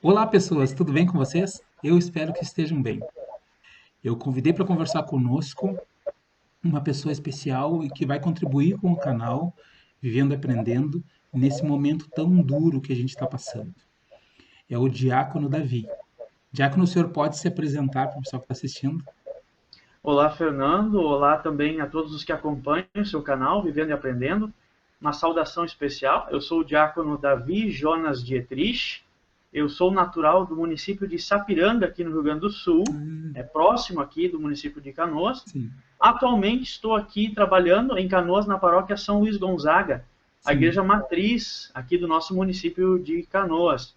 Olá, pessoas, tudo bem com vocês? Eu espero que estejam bem. Eu convidei para conversar conosco uma pessoa especial e que vai contribuir com o canal Vivendo e Aprendendo nesse momento tão duro que a gente está passando. É o Diácono Davi. Diácono, o senhor pode se apresentar para o pessoal que está assistindo? Olá, Fernando. Olá também a todos os que acompanham o seu canal Vivendo e Aprendendo. Uma saudação especial. Eu sou o diácono Davi Jonas Dietrich. Eu sou natural do município de Sapiranga, aqui no Rio Grande do Sul. É próximo aqui do município de Canoas. Sim, Atualmente estou aqui trabalhando em Canoas, na paróquia São Luís Gonzaga, a sim. igreja matriz aqui do nosso município de Canoas.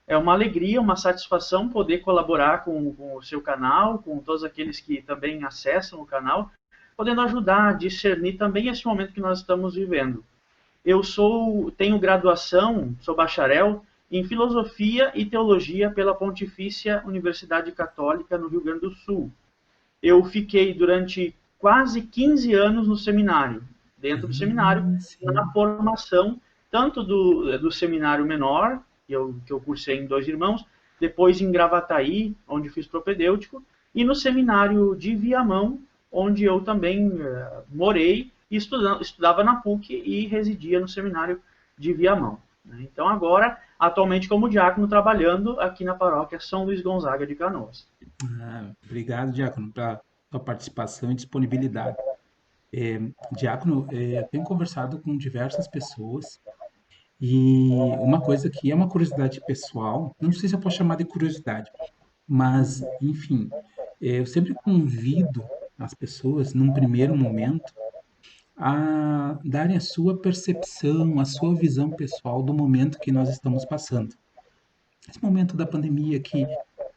É uma alegria, uma satisfação poder colaborar com o seu canal, com todos aqueles que também acessam o canal, podendo ajudar a discernir também esse momento que nós estamos vivendo. Tenho graduação, sou bacharel em Filosofia e Teologia pela Pontifícia Universidade Católica no Rio Grande do Sul. Eu fiquei durante quase 15 anos no seminário, dentro do seminário, na Sim. formação tanto do seminário menor, que eu cursei em Dois Irmãos, depois em Gravataí, onde fiz propedêutico, e no seminário de Viamão, onde eu também morei e estudava na PUC e residia no seminário de Viamão. Então agora, atualmente como diácono, trabalhando aqui na paróquia São Luís Gonzaga de Canoas. Obrigado, Diácono, pela sua participação e disponibilidade. Diácono, eu tenho conversado com diversas pessoas. E uma coisa que é uma curiosidade pessoal, não sei se eu posso chamar de curiosidade, mas, enfim, eu sempre convido as pessoas, num primeiro momento, a darem a sua percepção, a sua visão pessoal do momento que nós estamos passando. Esse momento da pandemia que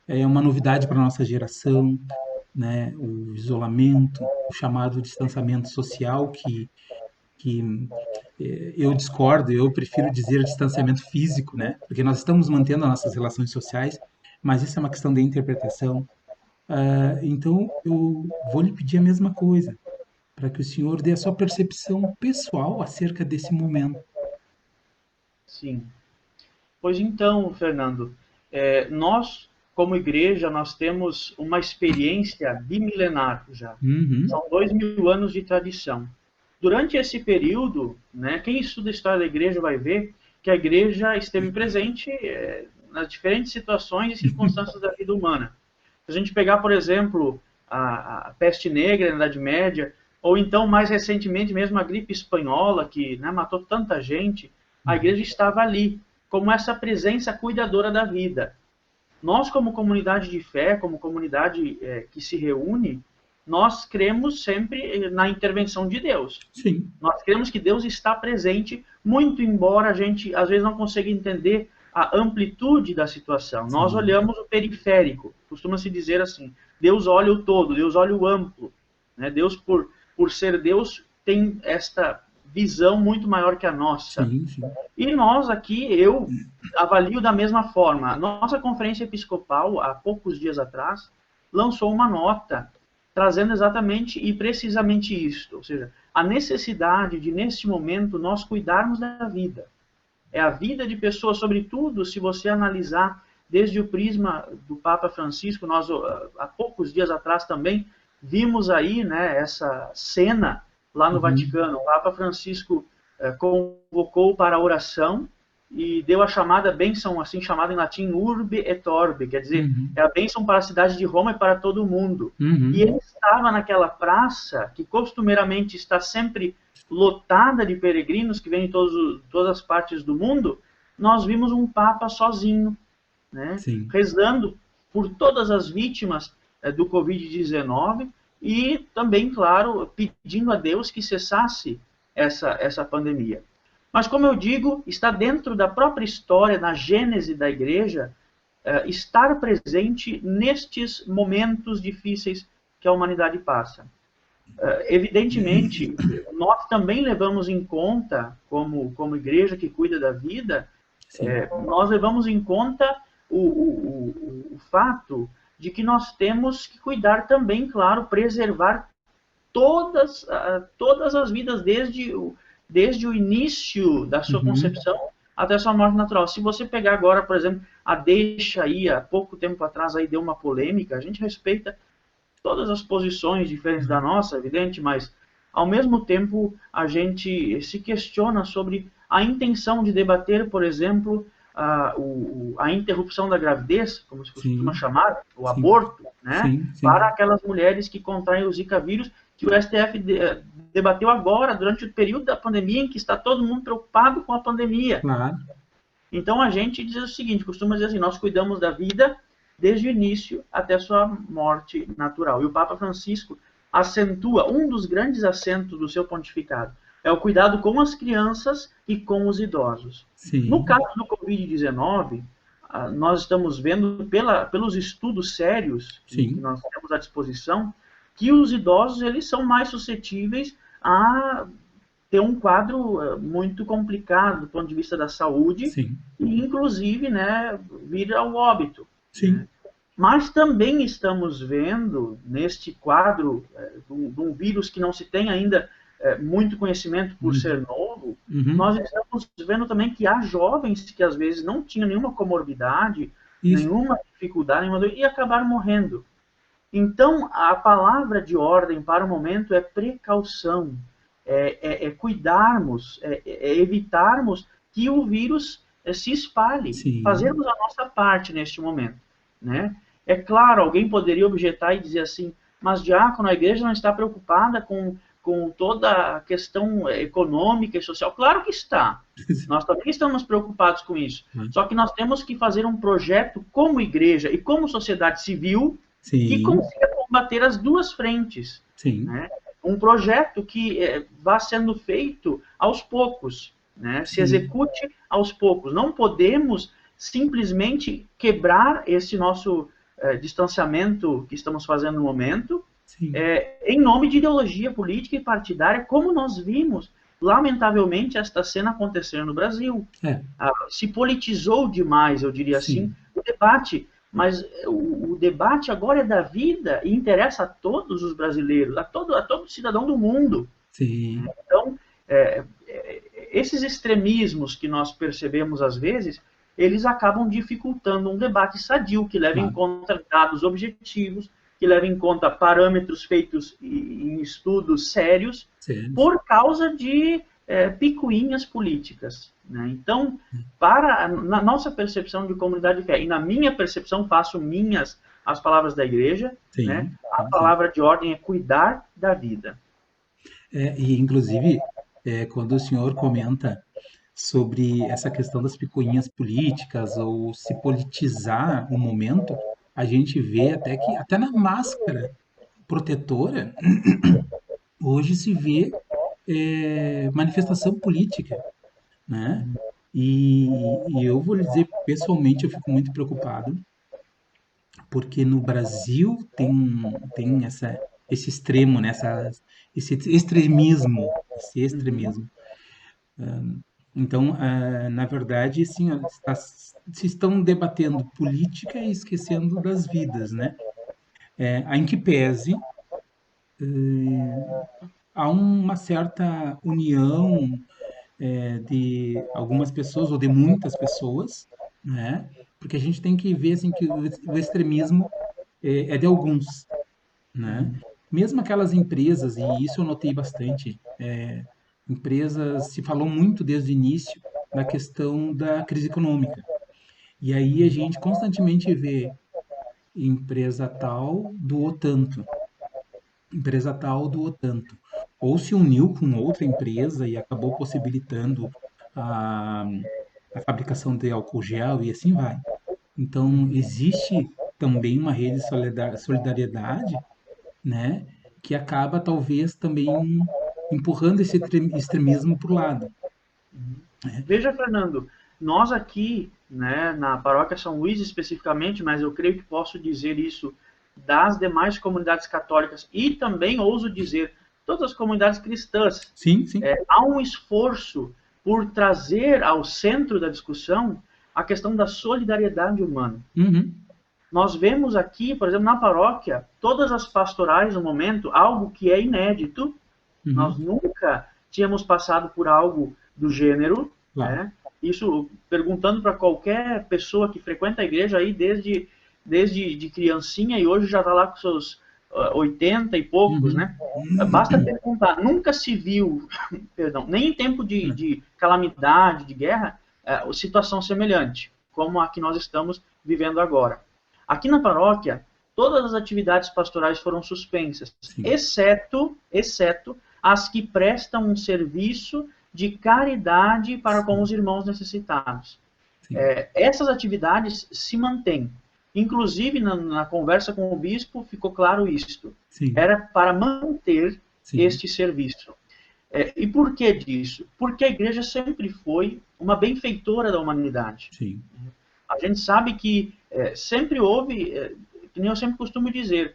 é uma novidade para a nossa geração, né? O isolamento, o chamado distanciamento social, que eu discordo, eu prefiro dizer distanciamento físico, né? Porque nós estamos mantendo as nossas relações sociais, mas isso é uma questão de interpretação. Então, eu vou lhe pedir a mesma coisa, para que o senhor dê a sua percepção pessoal acerca desse momento. Sim. Pois então, Fernando, nós, como igreja, nós temos uma experiência bimilenar já. Uhum, São 2000 anos de tradição. Durante esse período, né, quem estuda a história da igreja vai ver que a igreja esteve presente nas diferentes situações e circunstâncias da vida humana. Se a gente pegar, por exemplo, a peste negra na Idade Média, ou então, mais recentemente, mesmo a gripe espanhola, que, né, matou tanta gente, a igreja estava ali, como essa presença cuidadora da vida. Nós, como comunidade de fé, como comunidade que se reúne, nós cremos sempre na intervenção de Deus. sim, Nós cremos que Deus está presente, muito embora a gente às vezes não consiga entender a amplitude da situação. Nós sim, olhamos o periférico, costuma-se dizer assim: Deus olha o todo, Deus olha o amplo. Né? Deus, por ser Deus, tem esta visão muito maior que a nossa. sim, sim. E nós aqui, eu avalio da mesma forma. A nossa conferência episcopal, há poucos dias atrás, lançou uma nota trazendo exatamente e precisamente isto, ou seja, a necessidade de, neste momento, nós cuidarmos da vida. É a vida de pessoas, sobretudo, se você analisar desde o prisma do Papa Francisco, nós, há poucos dias atrás também, vimos aí, né, essa cena lá no Uhum, Vaticano. O Papa Francisco convocou para a oração e deu a chamada bênção, assim chamada em latim, urbe et orbe, quer dizer, uhum, é a bênção para a cidade de Roma e para todo o mundo. E uhum. ele estava naquela praça que costumeiramente está sempre lotada de peregrinos que vêm de todas as partes do mundo. Nós vimos um Papa sozinho, né, Sim, rezando por todas as vítimas do Covid-19 e também, claro, pedindo a Deus que cessasse essa pandemia. Mas, como eu digo, está dentro da própria história, na gênese da igreja, estar presente nestes momentos difíceis que a humanidade passa. Evidentemente, nós também levamos em conta, como igreja que cuida da vida, sim, nós levamos em conta o fato de que nós temos que cuidar também, claro, preservar todas as vidas desde o início da sua uhum, concepção até sua morte natural. Se você pegar agora, por exemplo, a deixa aí, há pouco tempo atrás aí deu uma polêmica, a gente respeita todas as posições diferentes da nossa, evidente, mas ao mesmo tempo a gente se questiona sobre a intenção de debater, por exemplo, a interrupção da gravidez, como se costuma sim, chamar, o sim, aborto, né, sim, para sim, aquelas mulheres que contraem o Zika vírus, que o STF debateu agora, durante o período da pandemia, em que está todo mundo preocupado com a pandemia. claro, Então a gente diz o seguinte, costuma dizer assim, nós cuidamos da vida desde o início até sua morte natural. E o Papa Francisco acentua, um dos grandes acentos do seu pontificado, é o cuidado com as crianças e com os idosos. No sim, caso do Covid-19, nós estamos vendo pelos estudos sérios que sim, nós temos à disposição, que os idosos eles são mais suscetíveis a ter um quadro muito complicado do ponto de vista da saúde sim, e, inclusive, né, vir ao óbito. Né? sim, Mas também estamos vendo, neste quadro, de um vírus que não se tem ainda muito conhecimento por uhum, ser novo, uhum, nós estamos vendo também que há jovens que às vezes não tinham nenhuma comorbidade, isso, nenhuma dificuldade, nenhuma dor, e acabaram morrendo. Então, a palavra de ordem para o momento é precaução, é cuidarmos, evitarmos que o vírus se espalhe, sim, fazermos a nossa parte neste momento. Né? É claro, alguém poderia objetar e dizer assim, mas diácono, a igreja não está preocupada com toda a questão econômica e social. Claro que está. Nós também estamos preocupados com isso. Só que nós temos que fazer um projeto como igreja e como sociedade civil que sim, consiga combater as duas frentes. sim, Né? Um projeto que vá sendo feito aos poucos, né? Se sim, execute aos poucos. Não podemos simplesmente quebrar esse nosso distanciamento que estamos fazendo no momento sim, em nome de ideologia política e partidária, como nós vimos, lamentavelmente, esta cena acontecer no Brasil. é, Se politizou demais, eu diria assim, sim, o debate, mas o debate agora é da vida e interessa a todos os brasileiros, a todo cidadão do mundo. sim, Então, esses extremismos que nós percebemos às vezes, eles acabam dificultando um debate sadio, que leva em claro, conta dados objetivos, que leva em conta parâmetros feitos em estudos sérios, sério, por causa de picuinhas políticas. Né? Então, na nossa percepção de comunidade de fé, e na minha percepção, faço minhas as palavras da igreja, né? sim, A sim, sim. palavra de ordem é cuidar da vida. E inclusive, quando o senhor comenta sobre essa questão das picuinhas políticas ou se politizar o momento, a gente vê até que até na máscara protetora hoje se vê manifestação política, né? E eu vou lhe dizer, pessoalmente, eu fico muito preocupado, porque no Brasil tem esse extremo, né? Esse extremismo, esse Uhum. extremismo. Então, na verdade, sim, ó, se estão debatendo política e esquecendo das vidas, né? Em que pese há uma certa união de algumas pessoas ou de muitas pessoas, né? Porque a gente tem que ver assim que o extremismo é de alguns, né? Mesmo aquelas empresas, e isso eu notei bastante, empresas, se falou muito desde o início da questão da crise econômica. E aí a gente constantemente vê empresa tal doou tanto, empresa tal doou tanto. Ou se uniu com outra empresa e acabou possibilitando a, a fabricação de álcool gel e assim vai. Então, existe também uma rede de solidariedade, né, que acaba talvez também empurrando esse extremismo para o lado. Veja, Fernando, nós aqui, né, na paróquia São Luís especificamente, mas eu creio que posso dizer isso das demais comunidades católicas e também ouso dizer todas as comunidades cristãs, Sim, sim. há um esforço por trazer ao centro da discussão a questão da solidariedade humana. Uhum, Nós vemos aqui, por exemplo, na paróquia, todas as pastorais no momento, algo que é inédito, nós uhum, nunca tínhamos passado por algo do gênero, claro. né? isso perguntando para qualquer pessoa que frequenta a igreja aí desde de criancinha e hoje já está lá com seus 80 e poucos, Uhum. né? Basta perguntar, nunca se viu, perdão, nem em tempo de calamidade, de guerra, situação semelhante, como a que nós estamos vivendo agora. Aqui na paróquia, todas as atividades pastorais foram suspensas, Sim, exceto as que prestam um serviço de caridade para com sim, os irmãos necessitados. sim, Essas atividades se mantêm. Inclusive, na conversa com o bispo, ficou claro isto. sim, Era para manter sim, este serviço. E por que disso? Porque a igreja sempre foi uma benfeitora da humanidade. sim, A gente sabe que sempre houve, que nem eu sempre costumo dizer,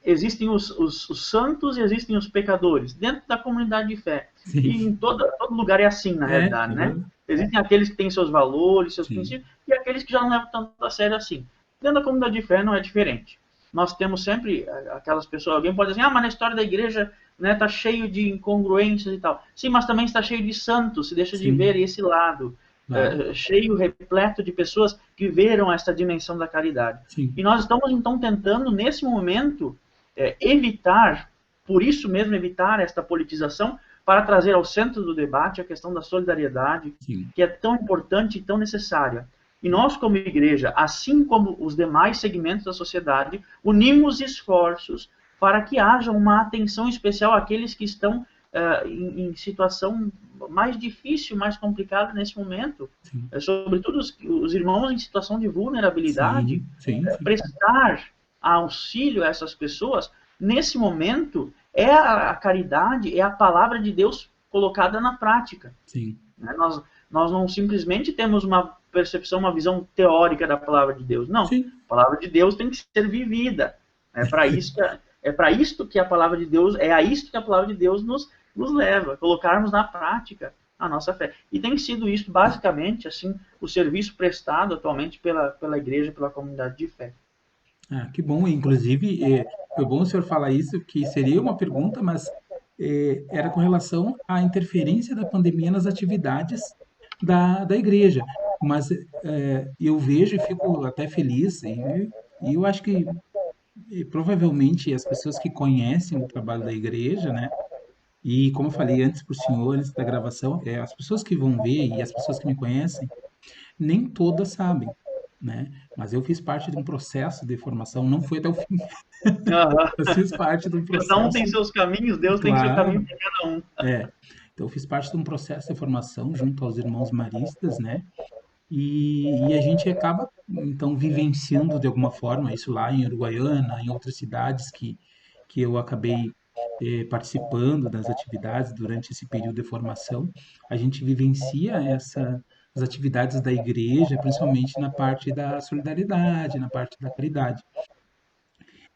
existem os santos e existem os pecadores dentro da comunidade de fé. sim. E em todo lugar é assim, na É, realidade, é né? verdade. Existem aqueles que têm seus valores, seus Sim, princípios, e aqueles que já não levam tanto a sério assim. Dentro da comunidade de fé não é diferente. Nós temos sempre aquelas pessoas, alguém pode dizer, mas na história da igreja tá cheio de incongruências e tal. Sim, mas também está cheio de santos, se deixa de ver sim, esse lado. claro, Cheio, repleto de pessoas que viveram essa dimensão da caridade. sim, E nós estamos, então, tentando, nesse momento, evitar, por isso mesmo, evitar esta politização, para trazer ao centro do debate a questão da solidariedade, sim, que é tão importante e tão necessária. E nós, como igreja, assim como os demais segmentos da sociedade, unimos esforços para que haja uma atenção especial àqueles que estão em situação mais difícil, mais complicada nesse momento, sim, sobretudo os irmãos em situação de vulnerabilidade, sim, sim, sim, prestar auxílio a essas pessoas, nesse momento, é a caridade, é a palavra de Deus colocada na prática. sim, Né? Nós não simplesmente temos uma percepção, uma visão teórica da palavra de Deus. Não. sim, A palavra de Deus tem que ser vivida. É para isso que a palavra de Deus, é a isto que a palavra de Deus nos leva, colocarmos na prática a nossa fé. E tem sido isso, basicamente, assim, o serviço prestado atualmente pela igreja, pela comunidade de fé. Ah, que bom. Inclusive, foi bom o senhor falar isso, que seria uma pergunta, mas era com relação à interferência da pandemia nas atividades da igreja. Mas eu vejo e fico até feliz, e eu acho que provavelmente as pessoas que conhecem o trabalho da igreja, né? E como eu falei antes para o senhor, antes da gravação, as pessoas que vão ver e as pessoas que me conhecem, nem todas sabem, né? Mas eu fiz parte de um processo de formação, não foi até o fim, Uhum. eu fiz parte de um Cada um tem processo, seus caminhos, Deus tem seu caminho claro, para cada um. é. Então eu fiz parte de um processo de formação junto aos irmãos maristas, né? E a gente acaba, então, vivenciando de alguma forma isso lá em Uruguaiana, em outras cidades que eu acabei participando das atividades durante esse período de formação. A gente vivencia as atividades da igreja, principalmente na parte da solidariedade, na parte da caridade.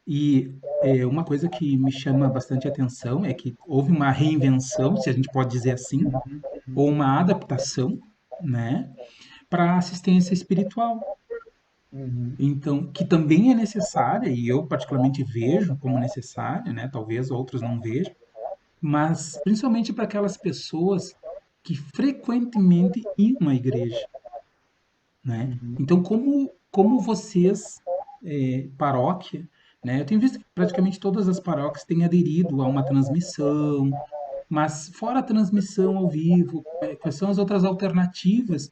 E uma coisa que me chama bastante atenção é que houve uma reinvenção, se a gente pode dizer assim, ou uma adaptação, né, para a assistência espiritual. Uhum. Então, que também é necessária, e eu particularmente vejo como necessária, né? Talvez outros não vejam, mas principalmente para aquelas pessoas que frequentemente iam à igreja, né? Uhum. Então, como vocês, paróquia, né? Eu tenho visto que praticamente todas as paróquias têm aderido a uma transmissão, mas fora a transmissão ao vivo, quais são as outras alternativas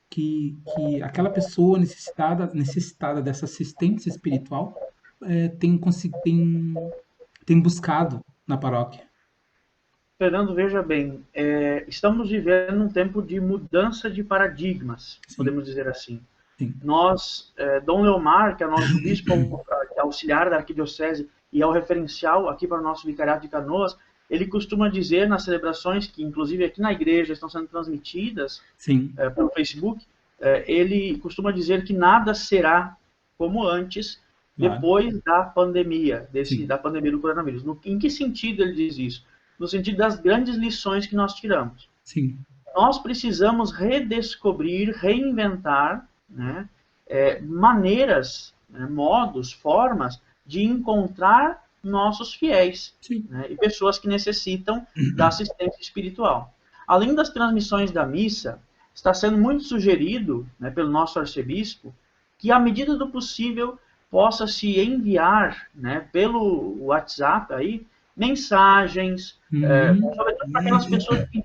que aquela pessoa necessitada dessa assistência espiritual tem buscado na paróquia? Fernando, veja bem, estamos vivendo um tempo de mudança de paradigmas, Sim, podemos dizer assim. sim, Nós, Dom Leomar, que é o nosso bispo auxiliar da arquidiocese e é o referencial aqui para o nosso vicariato de Canoas, ele costuma dizer nas celebrações, que inclusive aqui na igreja estão sendo transmitidas sim, pelo Facebook, ele costuma dizer que nada será como antes, claro, depois da pandemia, sim, da pandemia do coronavírus. Em que sentido ele diz isso? No sentido das grandes lições que nós tiramos. sim, Nós precisamos redescobrir, reinventar, né, maneiras, né, modos, formas de encontrar nossos fiéis, sim, né, e pessoas que necessitam da assistência espiritual. Além das transmissões da missa, está sendo muito sugerido, né, pelo nosso arcebispo, que, à medida do possível, possa se enviar, né, pelo WhatsApp aí, mensagens, Uhum, sobretudo para aquelas pessoas que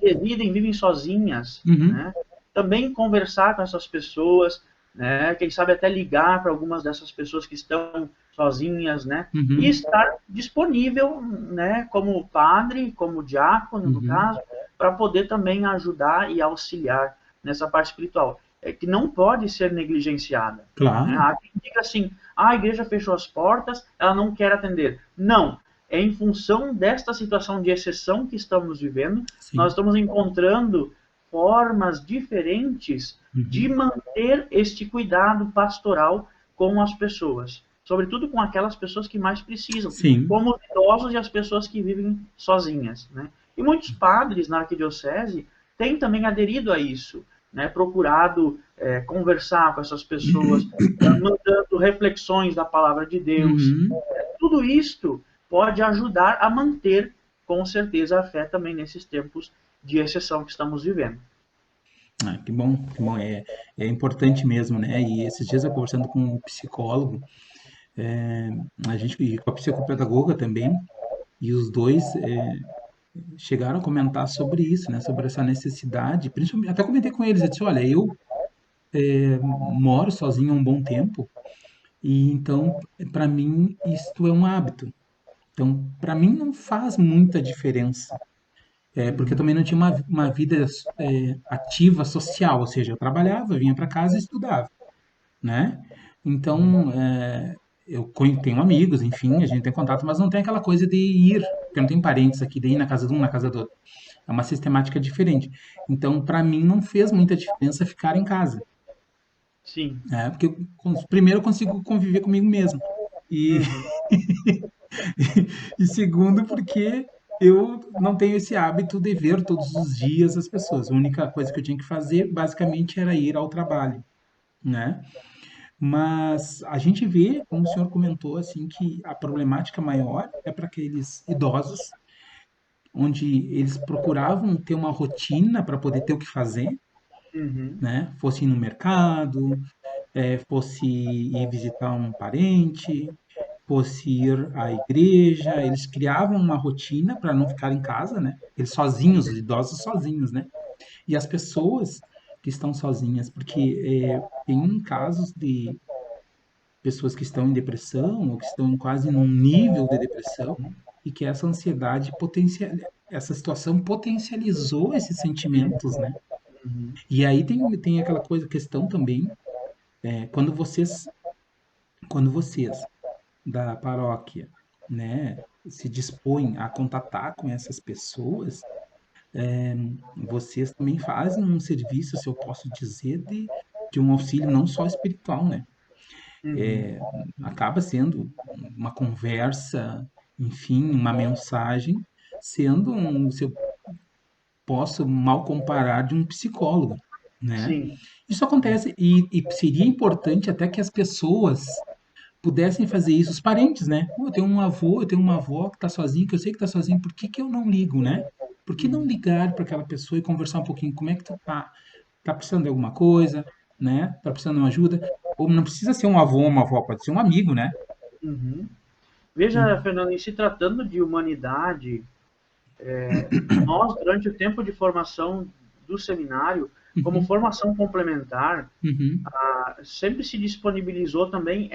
vivem sozinhas, uhum, né? Também conversar com essas pessoas, né? Quem sabe até ligar para algumas dessas pessoas que estão sozinhas, né? E uhum, estar disponível, né? Como padre, como diácono, no uhum. caso, para poder também ajudar e auxiliar nessa parte espiritual, que não pode ser negligenciada. Né? Claro, Há quem diga assim, a igreja fechou as portas, ela não quer atender. Não, é em função desta situação de exceção que estamos vivendo, nós sim. estamos encontrando formas diferentes de Uhum. manter este cuidado pastoral com as pessoas, sobretudo com aquelas pessoas que mais precisam, Sim. como os idosos e as pessoas que vivem sozinhas, né? E muitos padres na arquidiocese têm também aderido a isso, né? Procurado conversar com essas pessoas, mandando reflexões da palavra de Deus. Uhum. Tudo isto pode ajudar a manter, com certeza, a fé também nesses tempos de exceção que estamos vivendo. Ah, que bom, que bom. É importante mesmo, né? E esses dias eu conversando com um psicólogo, é, a gente, e com a psicopedagoga também, e os dois chegaram a comentar sobre isso, né? Sobre essa necessidade. Principalmente, até comentei com eles, eu disse, olha, eu moro sozinho há um bom tempo, e então, para mim, isto é um hábito. Então, para mim, não faz muita diferença. Porque eu Uhum. também não tinha uma vida ativa social, ou seja, eu trabalhava, vinha para casa e estudava, né? Então, tenho amigos, enfim, a gente tem contato, mas não tem aquela coisa de ir, porque não tem parentes aqui, de ir na casa de um, na casa do outro. É uma sistemática diferente. Então, para mim, não fez muita diferença ficar em casa, Sim. né? Porque, primeiro, eu consigo conviver comigo mesmo. E, Uhum. e segundo, porque eu não tenho esse hábito de ver todos os dias as pessoas. A única coisa que eu tinha que fazer, basicamente, era ir ao trabalho, né? Mas a gente vê, como o senhor comentou, assim, que a problemática maior é para aqueles idosos, onde eles procuravam ter uma rotina para poder ter o que fazer, Uhum. né? Fosse ir no mercado, fosse ir visitar um parente, fosse ir à igreja, eles criavam uma rotina para não ficar em casa, né? Eles sozinhos, os idosos sozinhos, né? E as pessoas que estão sozinhas, porque tem casos de pessoas que estão em depressão ou que estão quase num nível de depressão e que essa ansiedade essa situação potencializou esses sentimentos, né? Uhum. E aí tem aquela questão também, quando vocês da paróquia, né, se dispõem a contatar com essas pessoas, vocês também fazem um serviço, se eu posso dizer, de um auxílio não só espiritual, né? Uhum. É, acaba sendo uma conversa, enfim, uma mensagem, sendo se eu posso mal comparar, de um psicólogo, né? Sim. Isso acontece e seria importante até que as pessoas pudessem fazer isso, os parentes, né? Pô, eu tenho um avô, eu tenho uma avó que está sozinho, que eu sei que está sozinho, por que que eu não ligo, né? Por que não Uhum. ligar para aquela pessoa e conversar um pouquinho? Como é que tu tá? Tá precisando de alguma coisa, né? Tá precisando de uma ajuda? Ou não precisa ser um avô ou uma avó, pode ser um amigo, né? Uhum. Veja, Fernando, em se tratando de humanidade, nós, durante o tempo de formação do seminário, como Uhum, formação complementar, uhum, sempre se disponibilizou também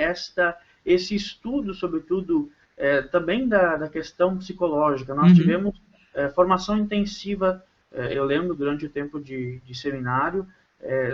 esse estudo, sobretudo, também da questão psicológica. Nós uhum, tivemos formação intensiva, eu lembro, durante o tempo de seminário,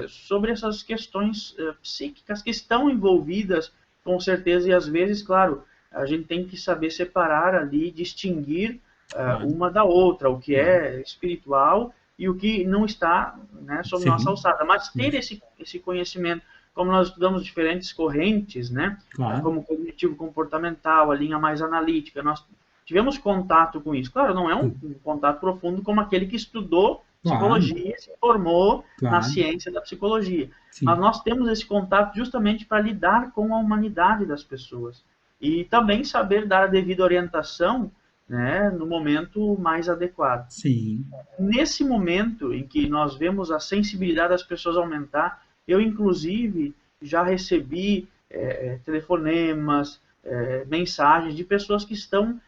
sobre essas questões psíquicas que estão envolvidas, com certeza, e às vezes, claro, a gente tem que saber separar ali, distinguir claro, uma da outra, o que claro. é espiritual e o que não está, né, sob nossa Sim, alçada. Mas ter isso, esse conhecimento, como nós estudamos diferentes correntes, né, claro. como cognitivo comportamental, a linha mais analítica, nós tivemos contato com isso. Claro, não é um contato profundo como aquele que estudou Claro, psicologia, se formou na claro. ciência da psicologia. Mas Sim, nós temos esse contato justamente para lidar com a humanidade das pessoas. E também saber dar a devida orientação né, no momento mais adequado. sim, Nesse momento em que nós vemos a sensibilidade das pessoas aumentar, eu, inclusive, já recebi telefonemas, mensagens de pessoas que estão,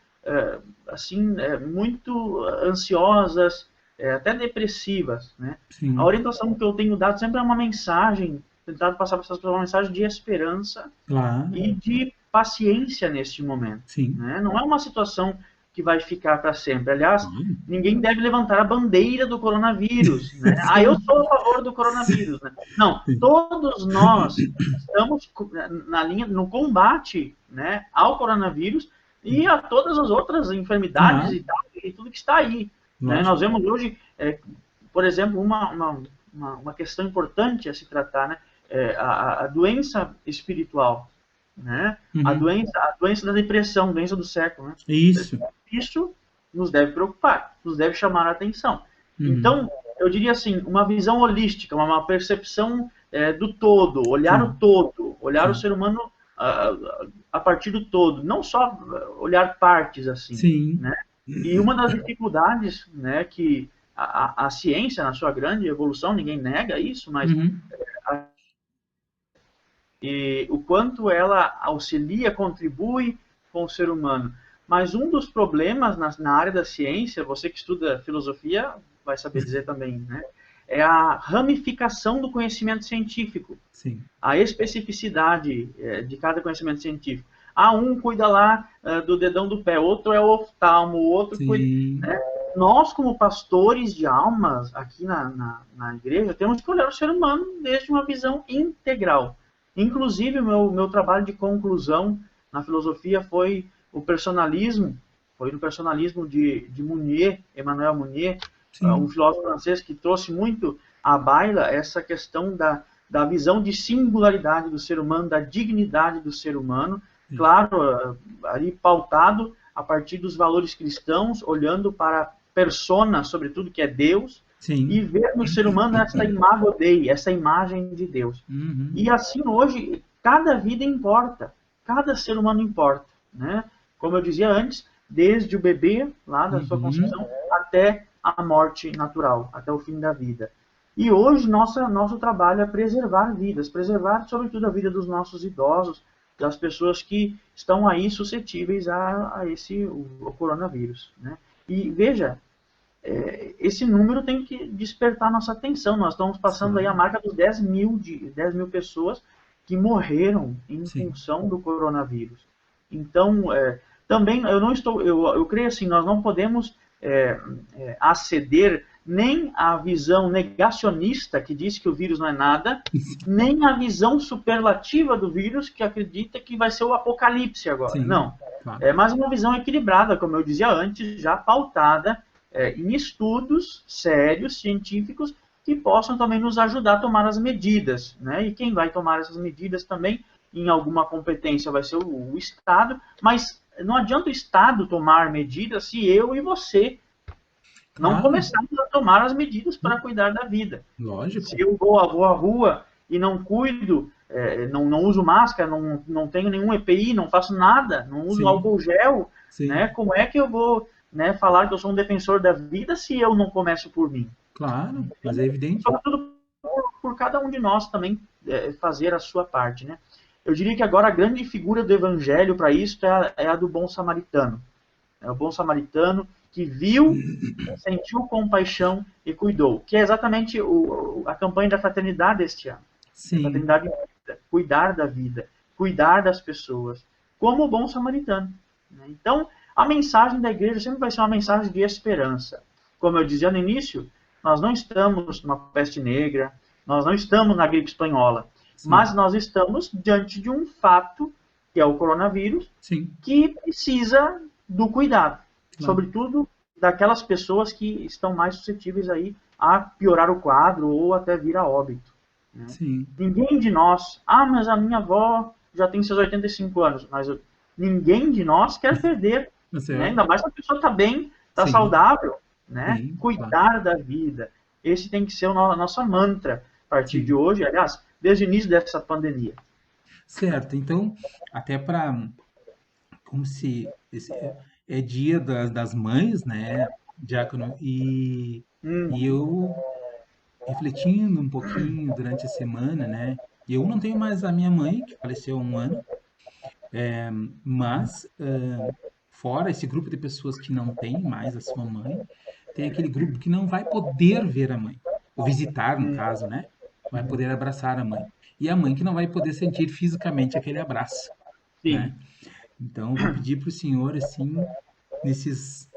assim, muito ansiosas, até depressivas, né? A sim, orientação que eu tenho dado sempre é uma mensagem, tentado passar para essas pessoas uma mensagem de esperança claro, e de paciência neste momento, sim, né? Não é uma situação que vai ficar para sempre. Aliás, claro, ninguém deve levantar a bandeira do coronavírus, né? Ah, eu sim, sou a favor do coronavírus, né? Não, sim, todos nós estamos na linha, no combate, né, ao coronavírus e sim, a todas as outras enfermidades claro, e tudo que está aí, né? Nós lógico, vemos hoje, por exemplo, uma questão importante a se tratar, né? A doença espiritual, né? uhum, A doença da depressão, doença do século, né? isso, Isso nos deve preocupar, nos deve chamar a atenção. uhum, Então, eu diria assim, uma visão holística, uma percepção do todo, olhar o sim, todo, olhar o sim, ser humano a partir do todo, não só olhar partes assim, sim, né? E uma das dificuldades, né, que a ciência, na sua grande evolução, ninguém nega isso, mas uhum, o quanto ela auxilia, contribui com o ser humano. Mas um dos problemas na área da ciência, você que estuda filosofia vai saber dizer também, né? É a ramificação do conhecimento científico, sim, a especificidade de cada conhecimento científico. Ah, um cuida lá do dedão do pé, outro é o oftalmo, o outro cuida. sim, Né? Nós, como pastores de almas aqui na igreja, temos que olhar o ser humano desde uma visão integral. Inclusive, o meu trabalho de conclusão na filosofia foi o personalismo, foi no personalismo de Mounier, Emmanuel Mounier, um sim, filósofo francês que trouxe muito à baila essa questão da visão de singularidade do ser humano, da dignidade do ser humano, sim, claro, ali pautado a partir dos valores cristãos, olhando para a persona, sobretudo, que é Deus, e sim, ver no ser humano esta imago Dei, essa imagem de Deus. uhum, E assim, hoje, cada vida importa, cada ser humano importa, né? Como eu dizia antes, desde o bebê, lá da sua uhum, concepção, até a morte natural, até o fim da vida. E hoje nosso trabalho é preservar vidas, preservar sobretudo a vida dos nossos idosos, das pessoas que estão aí suscetíveis a esse o coronavírus, né? E veja, esse número tem que despertar nossa atenção. Nós estamos passando aí a claro, marca dos 10 mil pessoas que morreram em sim, função do coronavírus. Então, também eu não estou, eu creio assim, nós não podemos aceder nem à visão negacionista que diz que o vírus não é nada, nem à visão superlativa do vírus que acredita que vai ser o apocalipse agora. sim, Não. claro, É mais uma visão equilibrada, como eu dizia antes, já pautada em estudos sérios, científicos, que possam também nos ajudar a tomar as medidas. Né? E quem vai tomar essas medidas também, em alguma competência, vai ser o Estado, mas não adianta o Estado tomar medidas se eu e você não claro, começarmos a tomar as medidas para cuidar da vida. Se lógico, eu vou à rua e não cuido, não uso máscara, não tenho nenhum EPI, não faço nada, não uso sim, álcool gel, né? sim, Como é que eu vou, né, falar que eu sou um defensor da vida se eu não começo por mim? claro, mas é Então, evidente, sobretudo por cada um de nós também fazer a sua parte, né? Eu diria que agora a grande figura do evangelho para isso é a do bom samaritano. É o bom samaritano que viu, sentiu compaixão e cuidou, que é exatamente a campanha da fraternidade deste ano. É sim, fraternidade em vida, cuidar da vida, cuidar das pessoas, como o bom samaritano. Né? Então, a mensagem da igreja sempre vai ser uma mensagem de esperança. Como eu dizia no início, nós não estamos numa peste negra, nós não estamos na gripe espanhola, mas sim, nós estamos diante de um fato, que é o coronavírus, sim, que precisa do cuidado, claro, sobretudo daquelas pessoas que estão mais suscetíveis aí a piorar o quadro ou até vir a óbito. Né? sim, Ninguém de nós, mas a minha avó já tem seus 85 anos, mas ninguém de nós quer perder, tá né? certo, Ainda mais se a pessoa está bem, está sim, saudável, né? sim, claro, Cuidar da vida. Esse tem que ser a nossa mantra a partir de sim, hoje, aliás, desde o início dessa pandemia. certo, então, até para, como se, é dia das mães, né, Diácono? E Uhum. eu refletindo um pouquinho durante a semana, né? Eu não tenho mais a minha mãe, que faleceu há um ano, mas fora esse grupo de pessoas que não tem mais a sua mãe, tem aquele grupo que não vai poder ver a mãe, ou visitar, no caso, né? Vai poder abraçar a mãe. E a mãe que não vai poder sentir fisicamente aquele abraço, Sim. né? Então, eu vou pedir para o senhor, assim, nesses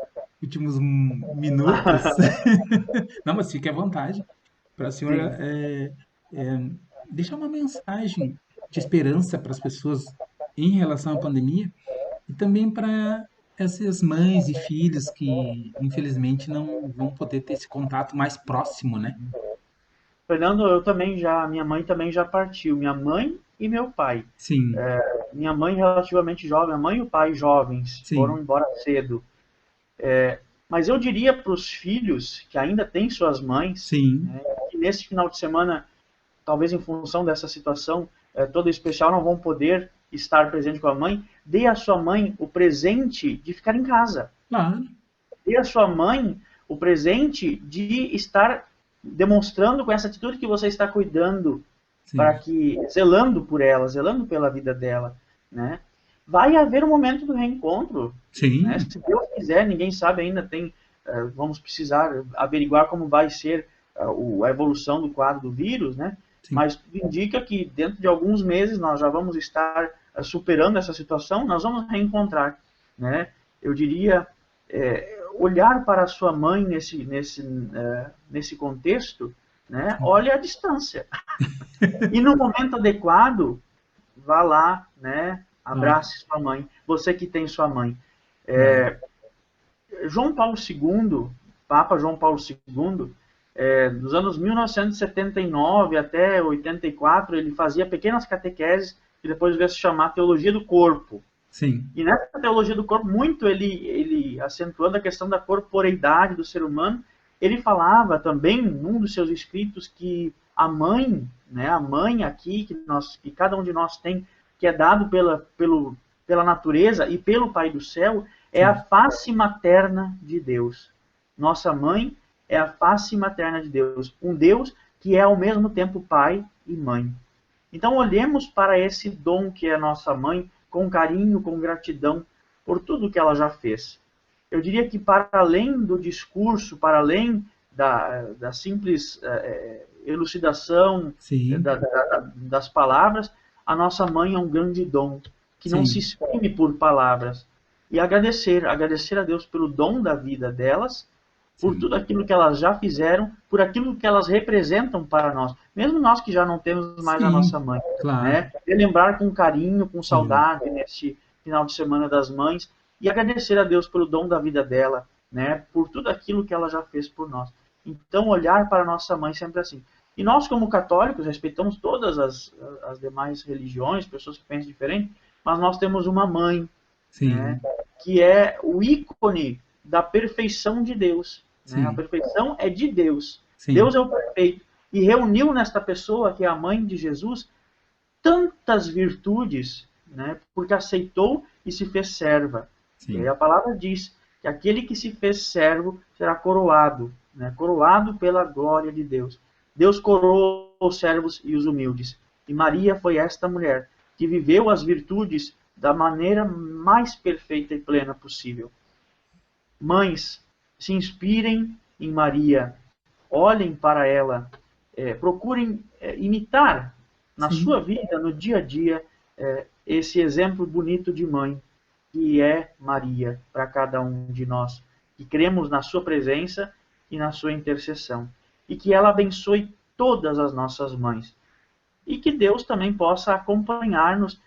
últimos minutos, não, mas fique à vontade, para a senhora Sim. deixar uma mensagem de esperança para as pessoas em relação à pandemia e também para essas mães e filhos que, infelizmente, não vão poder ter esse contato mais próximo, né? Fernando, minha mãe também já partiu, minha mãe e meu pai. Sim, Minha mãe relativamente jovem, a mãe e o pai jovens, foram sim, embora cedo. Mas eu diria para os filhos que ainda têm suas mães, sim, né, que nesse final de semana, talvez em função dessa situação toda especial, não vão poder estar presente com a mãe, dê à sua mãe o presente de ficar em casa. claro, Dê à sua mãe o presente de estar demonstrando com essa atitude que você está cuidando, para sim, que zelando por ela, zelando pela vida dela, né? Vai haver um momento do reencontro, né? sim, Se Deus quiser, ninguém sabe ainda, vamos precisar averiguar como vai ser a evolução do quadro do vírus, né? sim, Mas indica que dentro de alguns meses nós já vamos estar superando essa situação, nós vamos reencontrar, né? Eu diria olhar para a sua mãe nesse contexto, né? sim, Olhe a distância. E no momento adequado, vá lá, né? claro, Abrace sua mãe. Você que tem sua mãe. claro, João Paulo II, Papa João Paulo II, dos anos 1979 até 84, ele fazia pequenas catequeses que depois veio se chamar Teologia do Corpo. sim, E nessa teologia do corpo, muito ele acentuando a questão da corporeidade do ser humano, ele falava também, num dos seus escritos, que a mãe, né, a mãe aqui, que cada um de nós tem, que é dado pela natureza e pelo Pai do céu, é a sim, face materna de Deus. Nossa mãe é a face materna de Deus. Um Deus que é ao mesmo tempo pai e mãe. Então, olhemos para esse dom que é nossa mãe com carinho, com gratidão por tudo que ela já fez. Eu diria que, para além do discurso, para além da simples elucidação sim, das palavras, a nossa mãe é um grande dom que não se sim, exprime por palavras. E agradecer a Deus pelo dom da vida delas, por sim, tudo aquilo que elas já fizeram, por aquilo que elas representam para nós, mesmo nós que já não temos mais a nossa sim, mãe, claro, né? E lembrar com carinho, com sim, saudade neste final de semana das mães e agradecer a Deus pelo dom da vida dela, né? Por tudo aquilo que ela já fez por nós. Então, olhar para a nossa mãe sempre assim. E nós, como católicos, respeitamos todas as demais religiões, pessoas que pensam diferente, mas nós temos uma mãe, né? sim, Que é o ícone da perfeição de Deus. Né? A sim, perfeição é de Deus. Deus sim, é o perfeito. E reuniu nesta pessoa, que é a mãe de Jesus, tantas virtudes, né? Porque aceitou e se fez serva. E aí sim, a palavra diz que aquele que se fez servo será coroado, né? Coroado pela glória de Deus. Deus coroou os servos e os humildes. E Maria foi esta mulher que viveu as virtudes da maneira mais perfeita e plena possível. Mães, se inspirem em Maria, olhem para ela, procurem imitar na sua sim, vida, no dia a dia, esse exemplo bonito de mãe, que é Maria, para cada um de nós, que cremos na sua presença e na sua intercessão. E que ela abençoe todas as nossas mães. E que Deus também possa acompanhar-nos,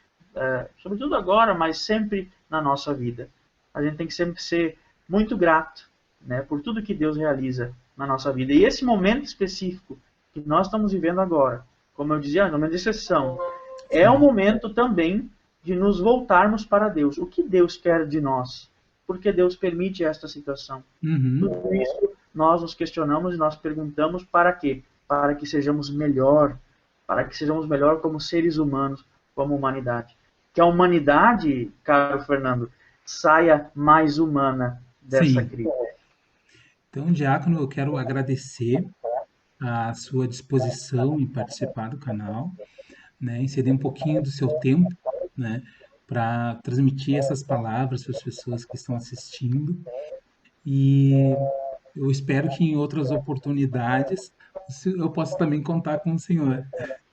sobretudo agora, mas sempre na nossa vida. A gente tem que sempre ser muito grato, né, por tudo que Deus realiza na nossa vida. E esse momento específico que nós estamos vivendo agora, como eu dizia, é um momento de exceção, é o sim, momento também de nos voltarmos para Deus. O que Deus quer de nós? Porque Deus permite esta situação. uhum, Tudo isso nós nos questionamos e nós perguntamos para quê? Para que sejamos melhor, para que sejamos melhor como seres humanos, como humanidade. Que a humanidade, caro Fernando, saia mais humana dessa Sim. crise. Então, diácono, eu quero agradecer a sua disposição em participar do canal, né, em ceder um pouquinho do seu tempo, né, para transmitir essas palavras para as pessoas que estão assistindo. E eu espero que em outras oportunidades eu possa também contar com o senhor.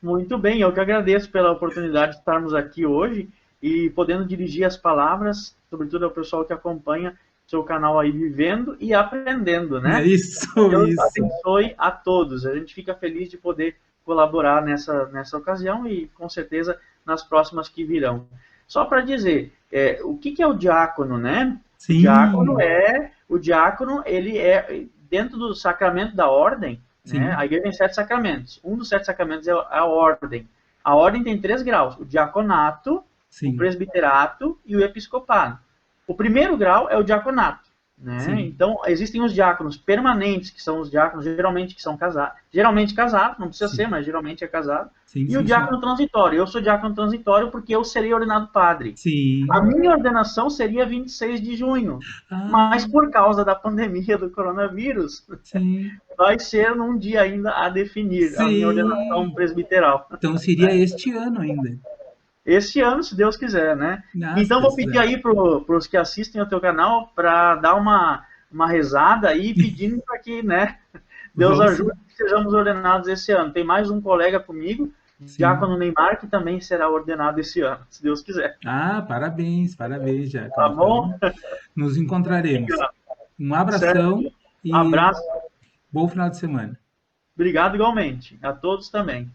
Muito bem, eu que agradeço pela oportunidade de estarmos aqui hoje e podendo dirigir as palavras, sobretudo ao pessoal que acompanha seu canal aí vivendo e aprendendo, É né? isso, Deus isso. abençoe a todos. A gente fica feliz de poder colaborar nessa ocasião e com certeza nas próximas que virão. Só para dizer, o que é o diácono, né? Sim, O diácono, ele é dentro do sacramento da ordem, né? A sim, igreja tem 7 sacramentos. Um dos 7 sacramentos é a ordem. A ordem tem 3 graus: o diaconato, o sim, presbiterato e o episcopado. O primeiro grau é o diaconato, né? sim, Então, existem os diáconos permanentes, que são os diáconos geralmente que são casados, geralmente casado, não precisa ser, sim, mas geralmente é casado, sim, e o sim, sim. diácono transitório. Eu sou diácono transitório porque eu serei ordenado padre. A Sim. minha ordenação seria 26 de junho, Ah, mas por causa da pandemia do coronavírus, sim, vai ser num dia ainda a definir a minha ordenação sim. presbiteral. Então seria este ano ainda. Esse ano, se Deus quiser, né? Nossa, Então, Deus vou pedir quiser. aí para os que assistem ao teu canal para dar uma rezada aí, pedindo para que, né, Deus Vamos ajude sim. que sejamos ordenados esse ano. Tem mais um colega comigo, Sim. Diácono Neymar, que também será ordenado esse ano, se Deus quiser. Ah, parabéns, parabéns, Tá Giacomo. bom? Então, nos encontraremos. Um Certo. abração e Abraço. bom final de semana. Obrigado igualmente. A todos também.